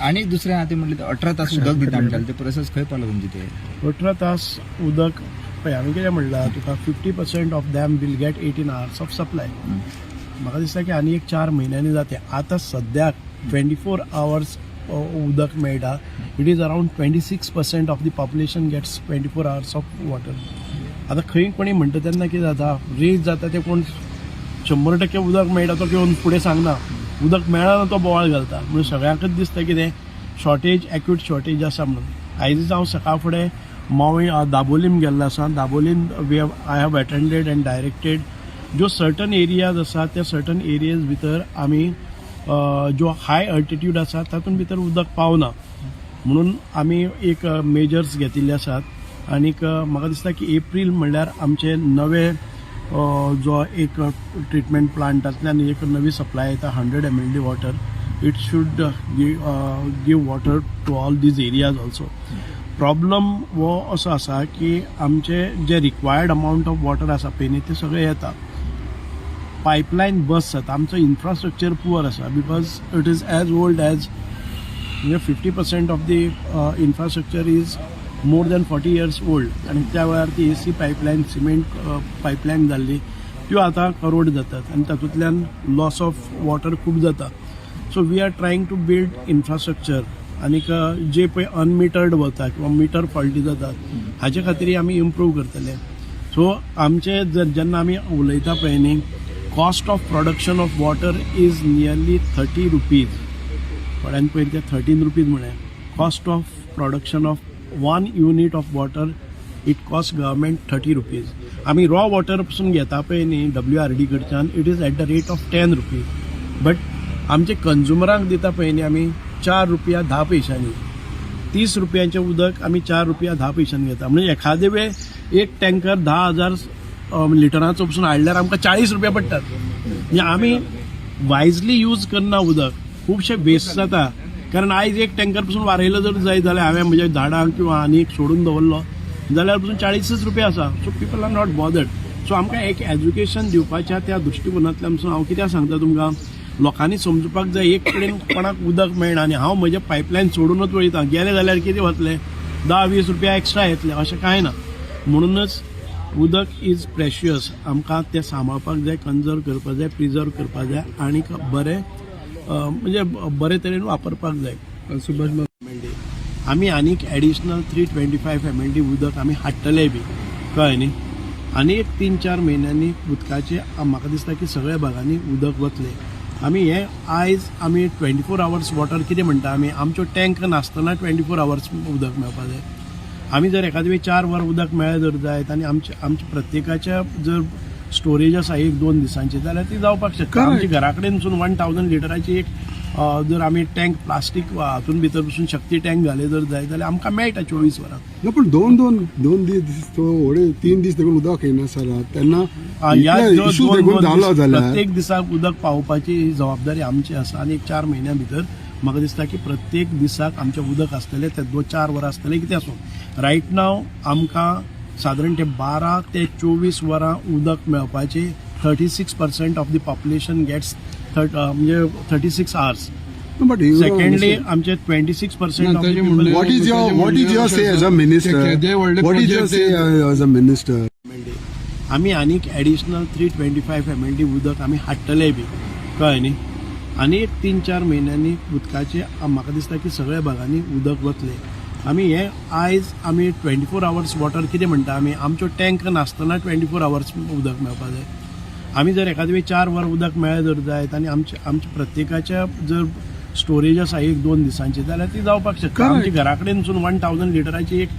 आणि दुसऱ्या हाती म्हटलं तर 18 तास उदक दिता म्हणटाले ते प्रोसेस खंय पावला तुमची ते 18 तास उदक पळय हांवें कितें म्हणलां तुका 50% of them will get 18 hours of supply. म्हाका दिसता की आनी एक 4 म्हयन्यांनी जाते. आतां सद्याक 24 hours उदक मेळटा. It is around 26% of the population gets 24 hours of water. आतां खंय कोणी म्हणटा तेन्ना कितें जाता रेज जाता ते कोण 100% उदक मेळटा तो घेवन फुडें सांगना. उदक मेळना तो बोवाळ घालता. म्हणून सगळ्यांकच दिसता कितें शॉर्टेज एक्यूट शॉर्टेज आसा म्हणून. आयज हांव सकाळ फुडें मावय दाबोलीम गेल्लो आसा. Dabolim I have attended and directed ज्यो सर्टन एरियाज आसा त्या सर्टन एरियाज भितर आमी जो हाय अल्टिट्यूड आसा तातूंत भितर उदक पावना म्हणून आमी एक मेजर्स घेतिल्ले आसात. आनीक म्हाका दिसता की एप्रील म्हणल्यार आमचे नवे जो एक ट्रिटमेंट प्लांटांतल्यान एक नवी सप्लाय येता 100 ml water. It should give water to all these areas also. Problem हो असो आसा की आमचे जे रिक्वायर्ड अमाउंट ऑफ वॉटर आसा पळय न्ही ते सगळे येता. पायपलायन बस जाता. आमचो इन्फ्रास्ट्रक्चर पुअर आसा because it is as old as 50% of the infrastructure is more than 40 years old. आणि त्या वेळार ती AC पायपलायन सिमेंट पायपलायन जाल्ली त्यो आतां करोड जातात आनी तातूंतल्यान लॉस ऑफ वॉटर खूब जाता. So we are trying to build infrastructure. आनीक जे पळय अनमिटर्ड वता किंवा मिटर फॉल्टी जातात हाचे खातीर आमी इम्प्रूव करतले. सो आमचे जेन्ना आमी उलयता पळय न्ही cost of production of water is nearly 30 rupees. थोड्यांनी पळय ते 13 rupees म्हळें. Cost of production of 1 unit of water it cost government 30 rupees. आमी रॉ वॉटर पसून घेता पळय न्ही WRD कडच्यान it is at the rate of 10 rupees. But आमचे कंज्युमरांक दिता पळय न्ही आमी 4 रुपया 10 पैशांनी. 30 रुपयांचें उदक आमी 4 रुपया 10 पैशांनी घेता. म्हणजे एखादे वेळ एक टँकर 10,000 लिटरांचो पसून हाडल्यार आमकां 40 रुपया पडटात. म्हणजे आमी वायजली यूज करना उदक. खुबशे वेस्ट जाता. कारण आयज एक टँकर पसून वारयलो जर जाय जाल्यार हांवें म्हज्या झाडांक किंवा आनीक सोडून दवरलो जाल्यार पसून 40 रुपया आसा. So people are not bothered. So आमकां एक एज्युकेशन दिवपाच्या त्या दृश्टीकोनांतल्यान पसून हांव कित्याक सांगता तुमकां लोकांनी समजुपाक जाय एक कडेन कोणाक उदक मेळना आनी हांव म्हजें पायपलायन सोडूनच वयता. गेले जाल्यार कितें वतले 10-20 रुपया एक्स्ट्रा येतले अशें कांय ना. म्हणूनच उदक इज प्रेशियस. आमकां तें सांबाळपाक जाय, कन्जर्व करपाक जाय, प्रिजर्व करपाक जाय आनीक बरें म्हणजे बरे तरेन वापरपाक जाय. सुभाष MLD आमी आनीक एडिशनल 325 MLD उदक आमी हाडटले बी कळ्ळें न्ही. आनी एक 3-4 म्हयन्यांनी उदकाचे म्हाका दिसता की सगळ्या भागांनी उदक वतलें. आमी हे आयज आमी 24 hours वॉटर कितें म्हणटा आमी आमच्यो टँक नासतना 24 hours उदक मेळपाक जाय. आमी जर एखाद्या वेळी 4 वर उदक मेळ्ळें जर जायत आनी आमच्या प्रत्येकाच्या जर स्टोरेज आसा 1-2 दिसांची जाल्यार ती जावपाक शकता. आमच्या घरा कडेन पसून 1000 लिटराची एक जर आमी टँक प्लास्टीक हातून भितर पसून शक्ती टँक घाले जर जाय जाल्यार आमकां मेळटा 24 वरां. ना पण दोन दीस तो 3 दीस देखून उदक येना सर तेन्ना प्रत्येक दिसाक उदक पावोवपाची जबाबदारी आमची आसा. आनी 4 म्हयन्या भितर म्हाका दिसता की प्रत्येक दिसाक आमचें उदक आसतलें ते 4 वरां आसतलें कितें आसूं. रायट नाव आमकां सादारण ते 12 ते 24 वरां उदक मेळपाचें 36% ऑफ द पॉप्युलेशन गेट्स म्हणजे 36 hours. सेकंडली आमचे 26% What is your say as a minister? What is your say as a minister? आमी आनीक एडिशनल 325 MLD उदक आमी हाडटले बी कळ्ळें न्ही. आनी एक 3-4 म्हयन्यांनी उदकाचे म्हाका दिसता की सगळ्या भागांनी उदक वतलें. आमी हे आयज आमी 24 hours वॉटर कितें म्हणटा आमी आमच्यो टँक नासतना 24 hours उदक मेळपाक जाय. आमी जर एखाद्या वेळी 4 वर उदक मेळ्ळें जर जायत आनी आमच्या प्रत्येकाच्या जर स्टोरेज आसा 1-2 दिसांची जाल्यार ती जावपाक शकता. आमच्या घरा कडेन पसून 1000 लिटराची एक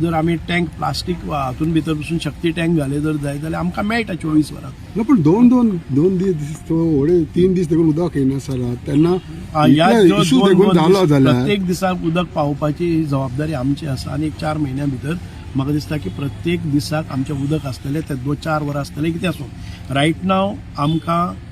जर आमी टँक प्लास्टीक हातून भितर पसून शक्ती टँक घाले जर जाय जाल्यार आमकां मेळटा 24 वरां. ना पण दोन दीस तो 3 दीस देखून उदक येना सर तेन्ना प्रत्येक दिसाक उदक पावोवपाची जबाबदारी आमची आसा. आनी 4 म्हयन्या भितर म्हाका दिसता की प्रत्येक दिसाक आमचें उदक आसतलें ते 4 वरां आसतलें कितें आसूं. रायट नाव आमकां